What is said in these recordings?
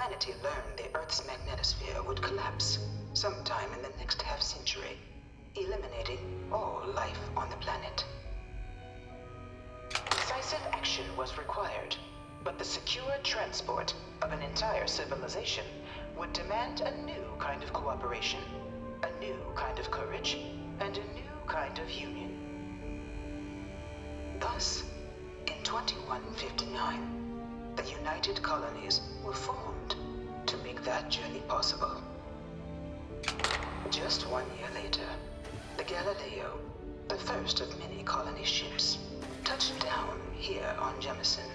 humanity learned the Earth's magnetosphere would collapse sometime in the next half-century, eliminating all life on the planet. Decisive action was required, but the secure transport of an entire civilization would demand a new kind of cooperation, a new kind of courage, and a new kind of union. Thus, in 2159, the United Colonies were formed to make that journey possible. Just 1 year later, the Galileo, the first of many colony ships, touched down here on Jemison,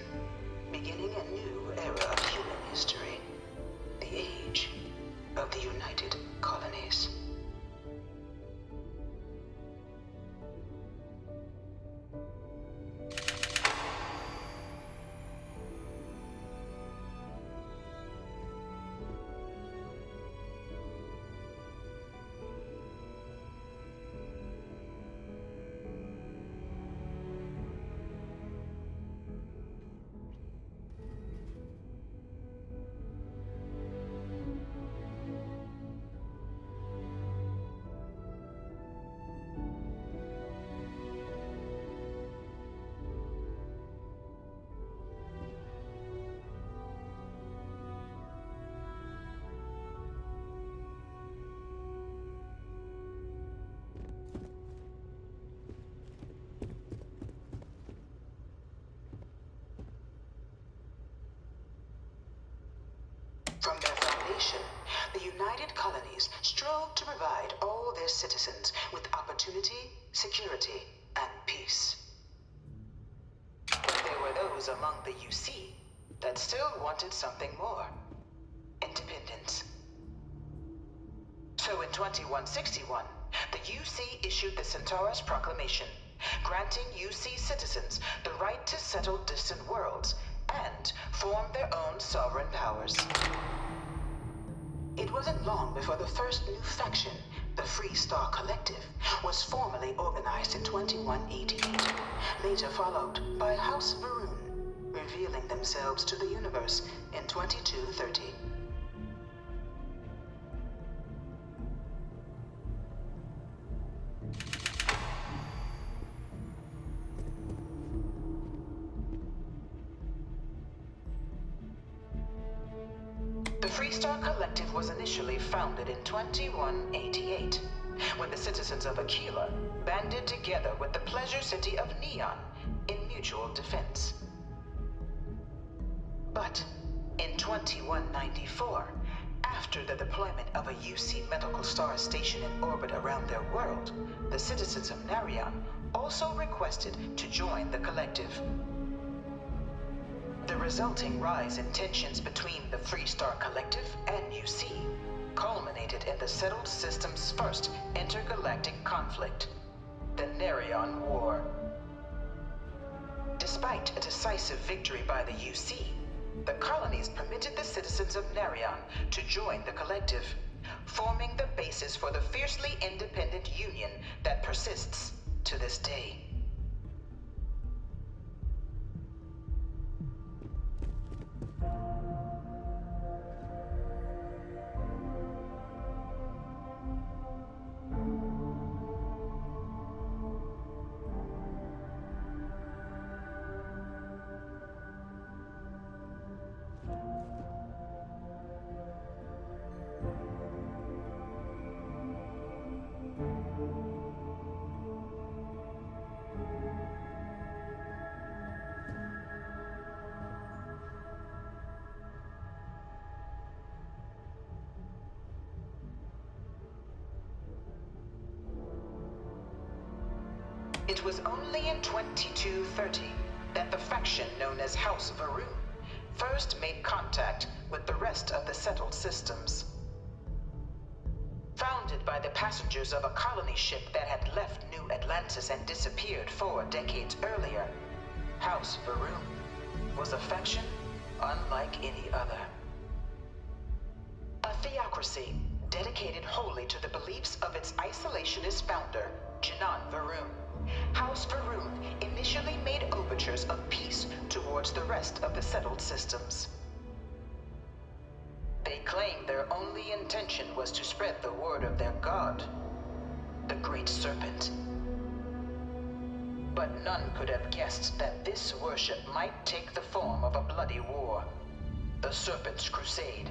beginning a new era of human history, the age of the United Colonies. From their foundation, the United Colonies strove to provide all their citizens with opportunity, security, and peace. But there were those among the UC that still wanted something more: independence. So in 2161, the UC issued the Centaurus Proclamation, granting UC citizens the right to settle distant worlds and form their own sovereign powers. It wasn't long before the first new faction, the Free Star Collective, was formally organized in 2188, later followed by House Varun, revealing themselves to the universe in 2230. The Freestar Collective was initially founded in 2188, when the citizens of Aquila banded together with the pleasure city of Neon in mutual defense. But in 2194, after the deployment of a UC medical star station in orbit around their world, the citizens of Narion also requested to join the collective. The resulting rise in tensions between the Freestar Collective and UC culminated in the settled system's first intergalactic conflict, the Narion War. Despite a decisive victory by the UC, the colonies permitted the citizens of Narion to join the collective, forming the basis for the fiercely independent union that persists to this day. It was only in 2230 that the faction known as House Varun first made contact with the rest of the settled systems. Founded by the passengers of a colony ship that had left New Atlantis and disappeared 4 decades earlier, House Varun was a faction unlike any other. A theocracy dedicated wholly to the beliefs of its isolationist founder, Janan Varun. House Varun initially made overtures of peace towards the rest of the settled systems. only intention was to spread the word of their god, the Great Serpent. But none could have guessed that this worship might take the form of a bloody war, the Serpent's Crusade.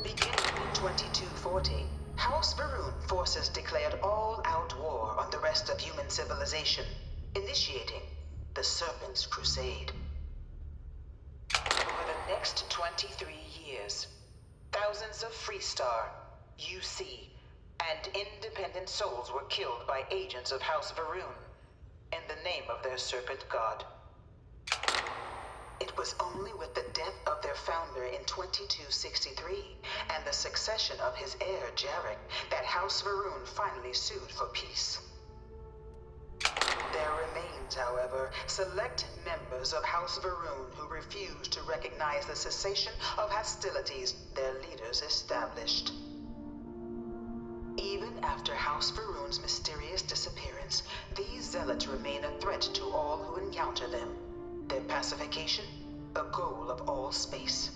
Beginning in 2240, House Varun forces declared all-out war on the rest of human civilization, initiating the Serpent's Crusade. Over the next 23 years, thousands of Freestar, UC, and independent souls were killed by agents of House Varun in the name of their Serpent God. It was only with the death of their founder in 2263 and the succession of his heir, Jarek, that House Varun finally sued for peace. There remains, however, select members of House Varun who refuse to recognize the cessation of hostilities their leaders established. Even after House Varun's mysterious disappearance, these zealots remain a threat to all who encounter them. Their pacification, a goal of all space.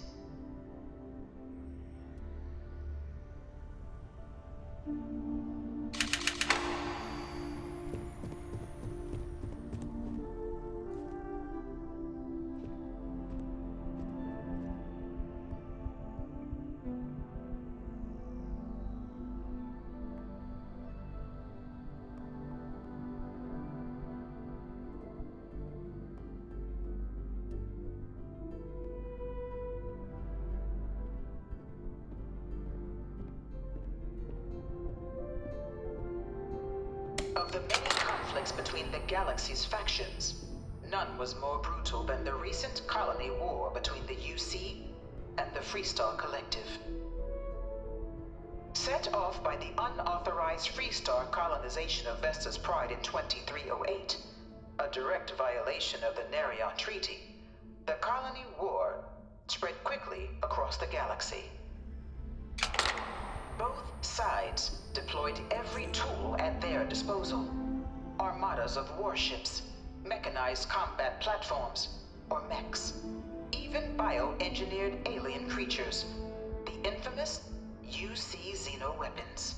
Of the many conflicts between the galaxy's factions, none was more brutal than the recent colony war between the UC and the Freestar Collective. Set off by the unauthorized Freestar colonization of Vesta's Pride in 2308, a direct violation of the Nerion Treaty, the colony war spread quickly across the galaxy. Both sides deployed every tool at their disposal. Armadas of warships, mechanized combat platforms, or mechs, even bioengineered alien creatures, the infamous UC xeno-weapons.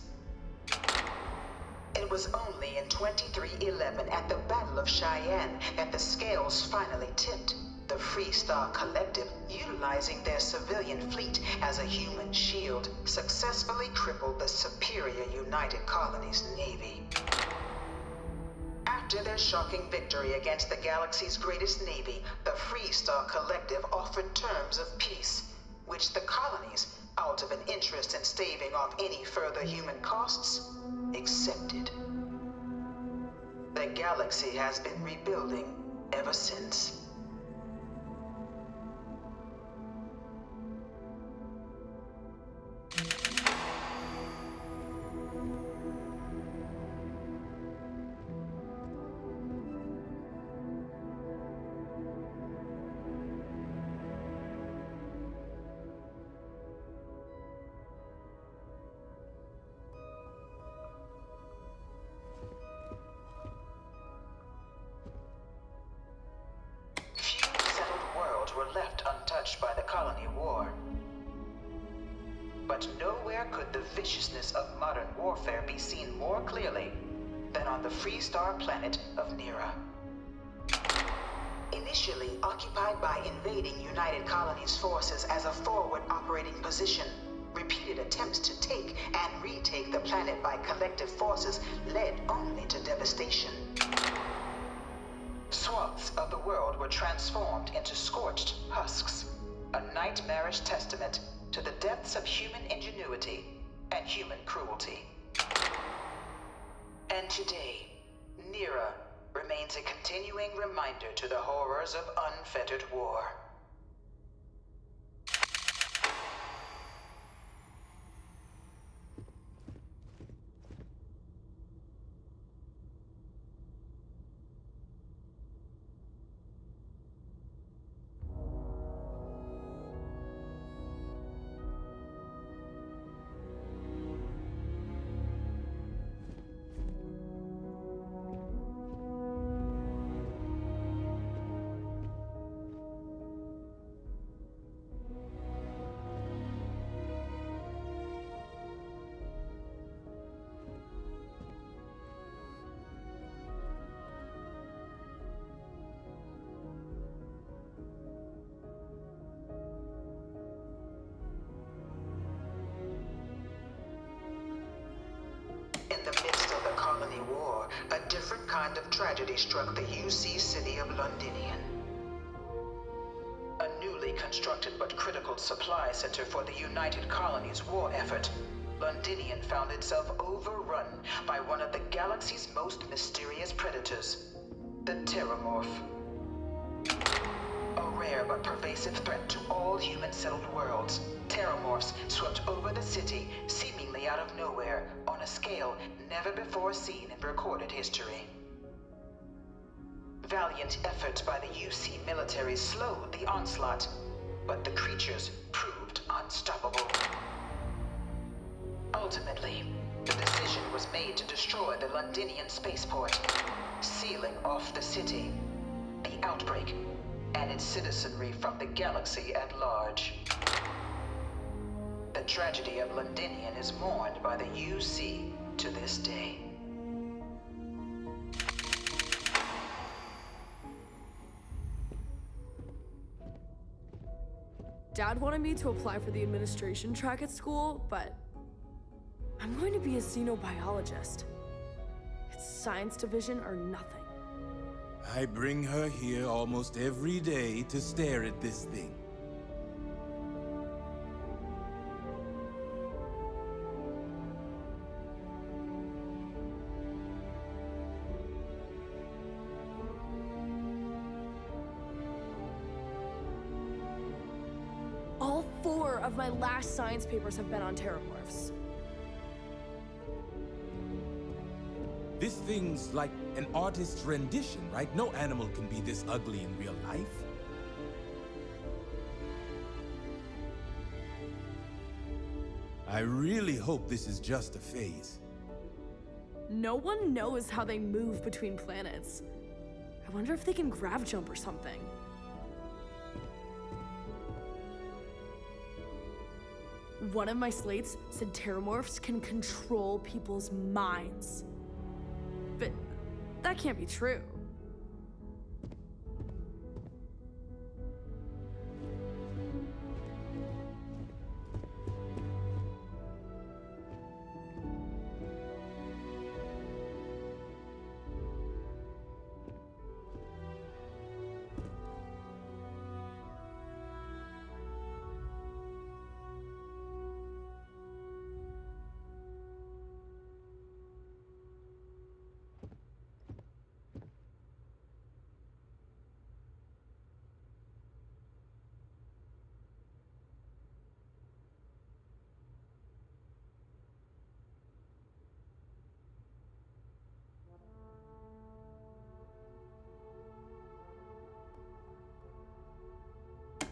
It was only in 2311 at the Battle of Cheyenne that the scales finally tipped. The Freestar Collective, utilizing their civilian fleet as a human shield, successfully crippled the superior United Colonies Navy. After their shocking victory against the galaxy's greatest navy, the Freestar Collective offered terms of peace, which the colonies, out of an interest in staving off any further human costs, accepted. The galaxy has been rebuilding ever since. Were left untouched by the colony war. But nowhere could the viciousness of modern warfare be seen more clearly than on the Freestar planet of Nera. Initially occupied by invading United Colonies forces as a forward operating position, repeated attempts to take and retake the planet by collective forces led only to devastation. Swaths of the world were transformed into scorched husks, a nightmarish testament to the depths of human ingenuity and human cruelty. And today, Nira remains a continuing reminder to the horrors of unfettered war. In the midst of the colony war, a different kind of tragedy struck the UC city of Londinian. A newly constructed but critical supply center for the United Colonies' war effort, Londinian found itself overrun by one of the galaxy's most mysterious predators, the Terramorph. A rare but pervasive threat to all human-settled worlds, Terramorphs swept over the city, seemingly out of nowhere, on a scale never before seen in recorded history. Valiant efforts by the UC military slowed the onslaught, but the creatures proved unstoppable. Ultimately, the decision was made to destroy the Londinian spaceport, sealing off the city, the outbreak, and its citizenry from the galaxy at large. The tragedy of Londinian is mourned by the UC to this day. Dad wanted me to apply for the administration track at school, but I'm going to be a xenobiologist. It's science division or nothing. I bring her here almost every day to stare at this thing. All 4 of my last science papers have been on terramorphs. This thing's like an artist's rendition, right? No animal can be this ugly in real life. I really hope this is just a phase. No one knows how they move between planets. I wonder if they can grav jump or something. One of my slates said terramorphs can control people's minds. But that can't be true.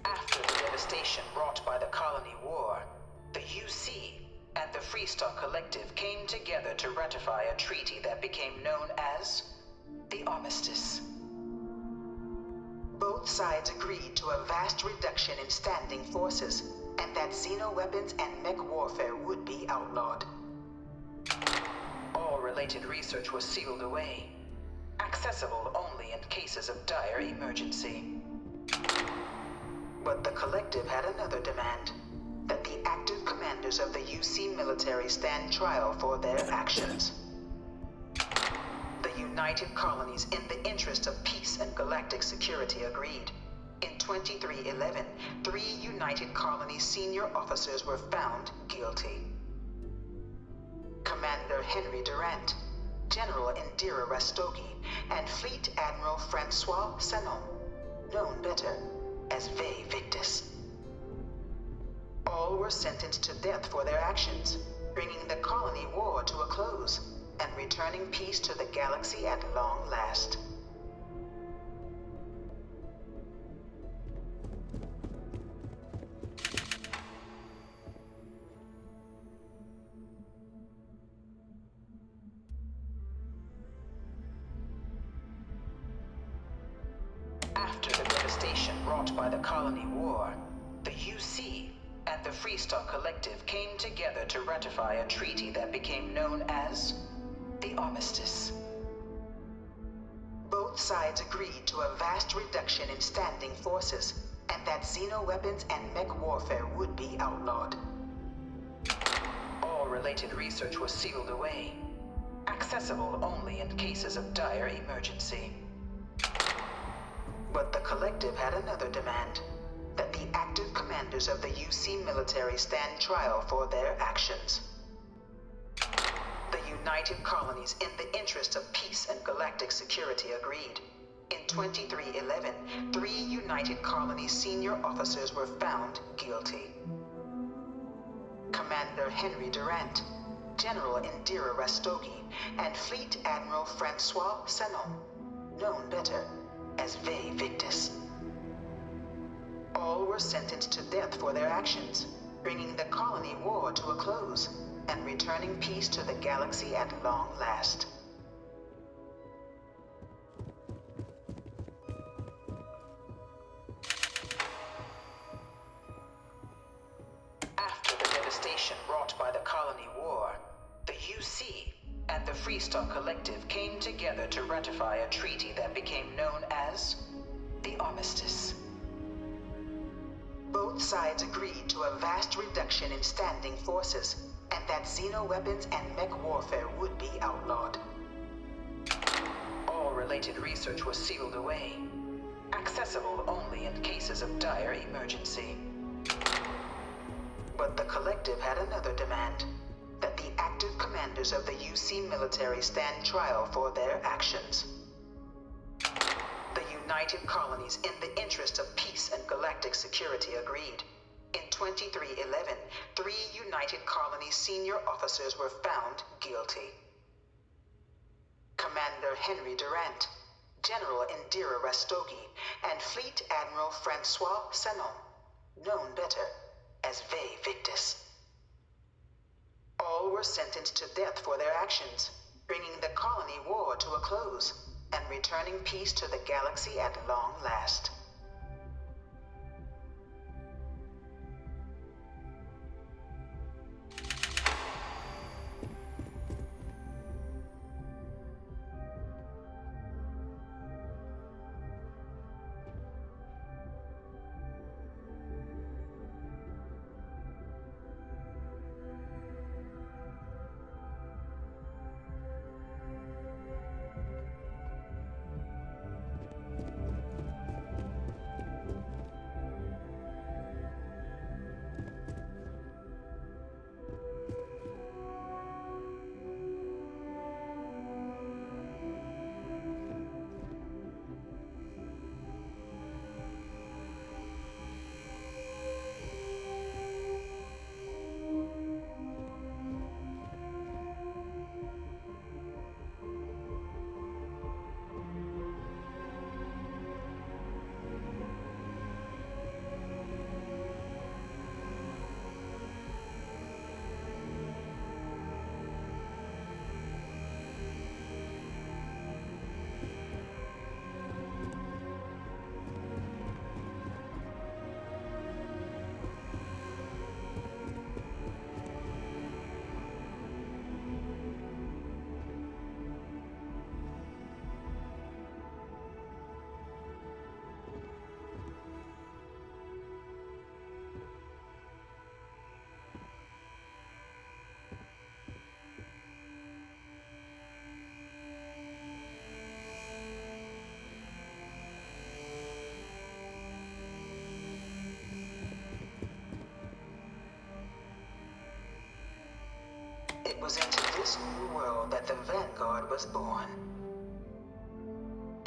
After the devastation wrought by the colony war, the UC and the Freestar Collective came together to ratify a treaty that became known as the Armistice. Both sides agreed to a vast reduction in standing forces, and that xeno-weapons and mech warfare would be outlawed. All related research was sealed away, accessible only in cases of dire emergency. But the Collective had another demand, that the active commanders of the UC military stand trial for their actions. The united colonies in the interest of peace and galactic security agreed. In 2311, 3 United Colonies senior officers were found guilty. Commander Henry Durant, General Indira Rastogi, and Fleet Admiral Francois Sanon, known better as Ve Victus. All were sentenced to death for their actions, bringing the colony war to a close and returning peace to the galaxy at long last. After the devastation wrought by the colony war, the UC and the Freestar Collective came together to ratify a treaty that became known as the Armistice. Both sides agreed to a vast reduction in standing forces, and that xeno-weapons and mech warfare would be outlawed. All related research was sealed away, accessible only in cases of dire emergency. But the Collective had another demand, that the active commanders of the UC military stand trial for their actions. The United Colonies in the interest of peace and galactic security agreed. In 2311, 3 United Colonies senior officers were found guilty. Commander Henry Durant, General Indira Rastogi, and Fleet Admiral Francois Sanon, known better as Ve Victus. All were sentenced to death for their actions, bringing the colony war to a close and returning peace to the galaxy at long last. After the devastation wrought by the colony war, the UC and the Freestar Collective came together to ratify a treaty that became known as the Armistice. Both sides agreed to a vast reduction in standing forces, and that xeno-weapons and mech warfare would be outlawed. All related research was sealed away, accessible only in cases of dire emergency. But the Collective had another demand, that the active commanders of the UC military stand trial for their actions. The United Colonies in the interest of peace and galactic security agreed. In 2311, 3 United Colonies senior officers were found guilty. Commander Henry Durant, General Indira Rastogi, and Fleet Admiral Francois Sanon, known better as Ve Victus. All were sentenced to death for their actions, bringing the colony war to a close and returning peace to the galaxy at long last. It was into this new world that the Vanguard was born.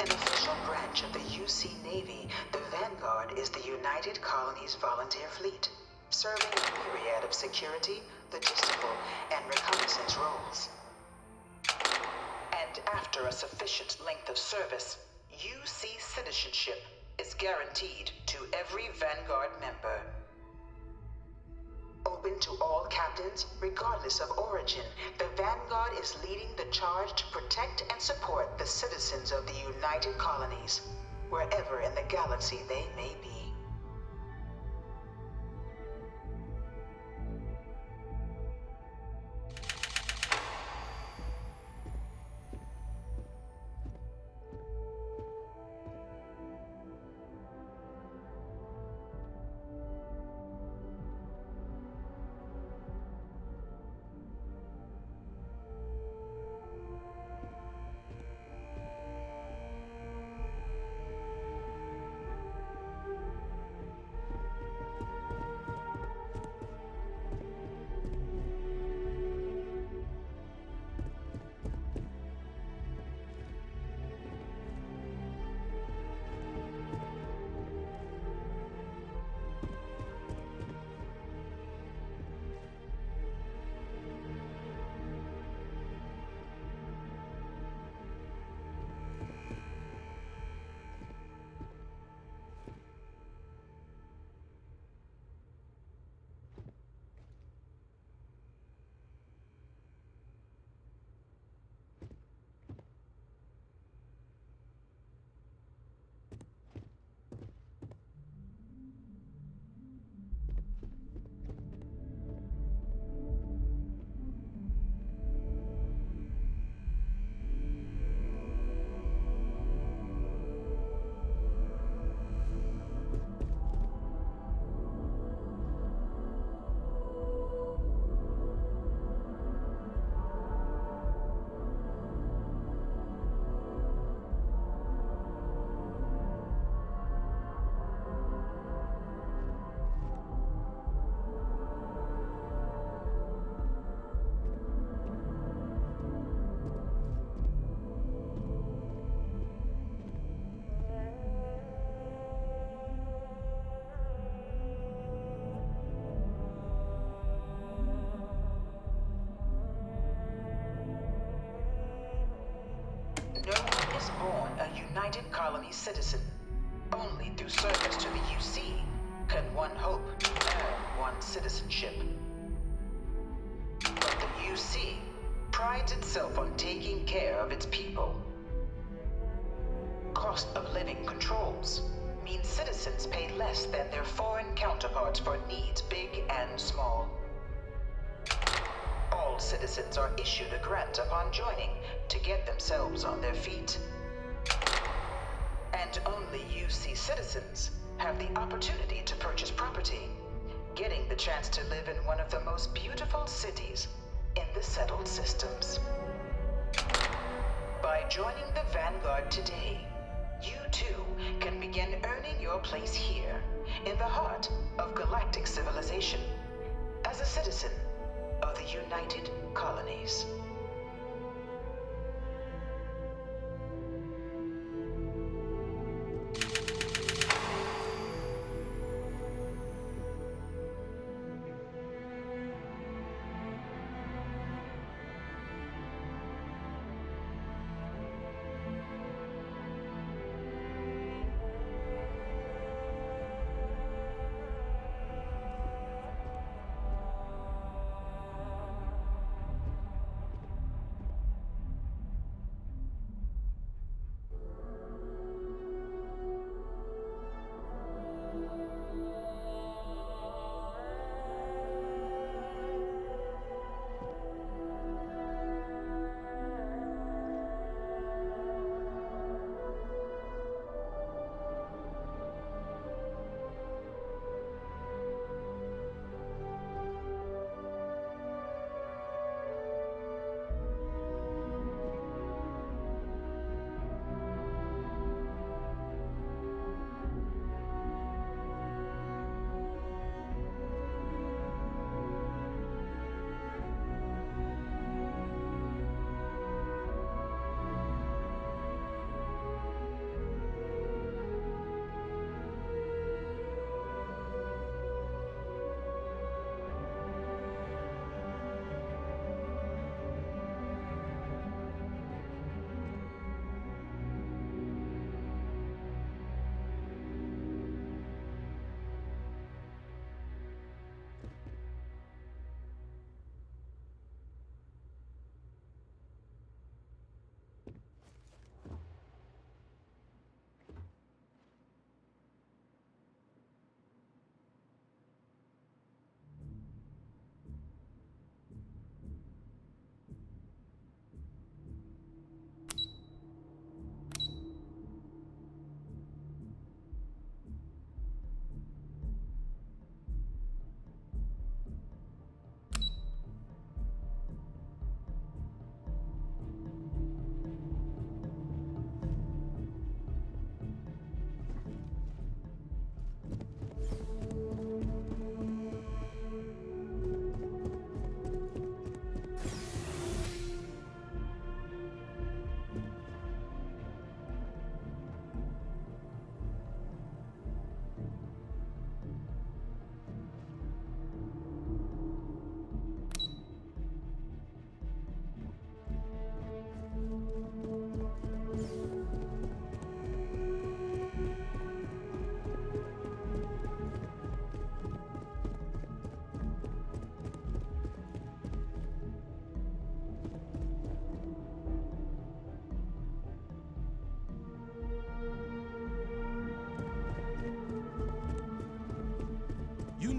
An official branch of the UC Navy, the Vanguard is the United Colonies Volunteer Fleet, serving a myriad of security, logistical, and reconnaissance roles. And after a sufficient length of service, UC citizenship is guaranteed to every Vanguard member. Open to all captains, regardless of origin, the Vanguard is leading the charge to protect and support the citizens of the United Colonies, wherever in the galaxy they may be. No one is born a United Colony citizen. Only through service to the UC can one hope to earn one's citizenship. But the UC prides itself on taking care of its people. Cost of living controls mean citizens pay less than their foreign counterparts for needs big and small. All citizens are issued a grant upon joining to get themselves on their feet. And only UC citizens have the opportunity to purchase property, getting the chance to live in one of the most beautiful cities in the settled systems. By joining the Vanguard today, you too can begin earning your place here, in the heart of galactic civilization, as a citizen of the United Colonies.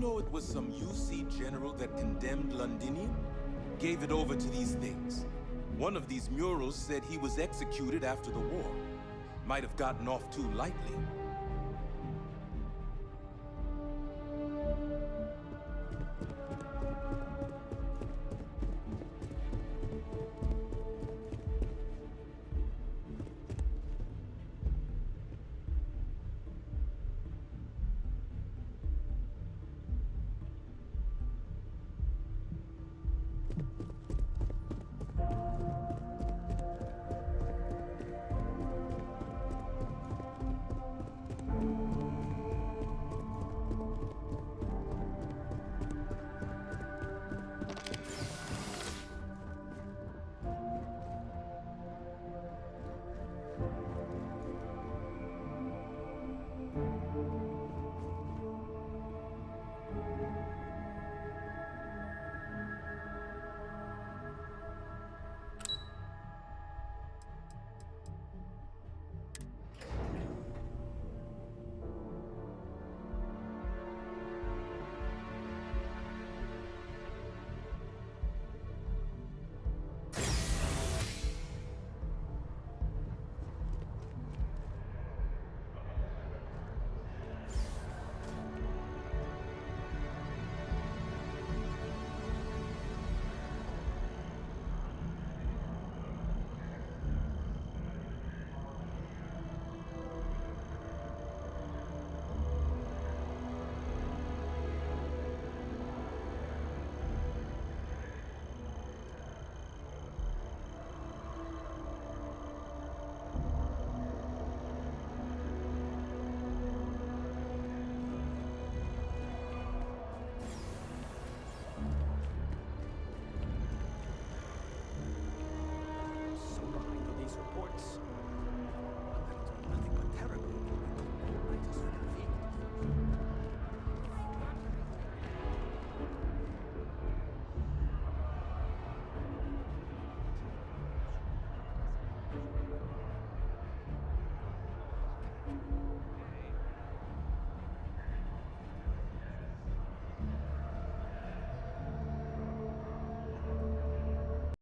know it was some UC general that condemned Londinium? Gave it over to these things. One of these murals said he was executed after the war. Might have gotten off too lightly.